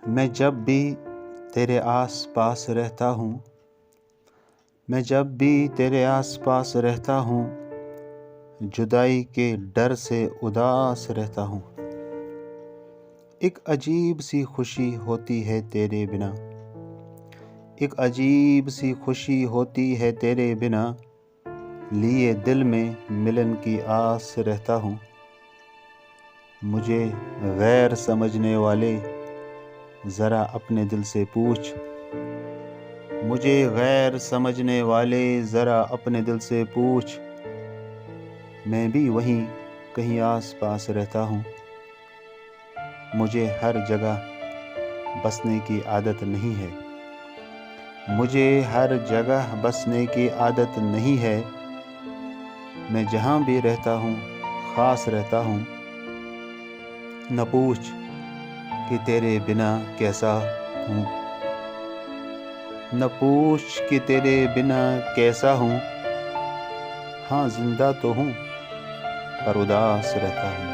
मैं जब भी तेरे आस पास रहता हूँ, मैं जब भी तेरे आस पास रहता हूँ, जुदाई के डर से उदास रहता हूँ। एक अजीब सी खुशी होती है तेरे बिना, एक अजीब सी खुशी होती है तेरे बिना, लिए दिल में मिलन की आस रहता हूँ। मुझे गैर समझने वाले ज़रा अपने दिल से पूछ, मुझे गैर समझने वाले ज़रा अपने दिल से पूछ, मैं भी वहीं कहीं आस पास रहता हूँ। मुझे हर जगह बसने की आदत नहीं है, मुझे हर जगह बसने की आदत नहीं है। मैं जहाँ भी रहता हूँ ख़ास रहता हूँ। न पूछ कि तेरे बिना कैसा हूँ, न पूछ कि तेरे बिना कैसा हूँ। हाँ, जिंदा तो हूँ पर उदास रहता हूँ।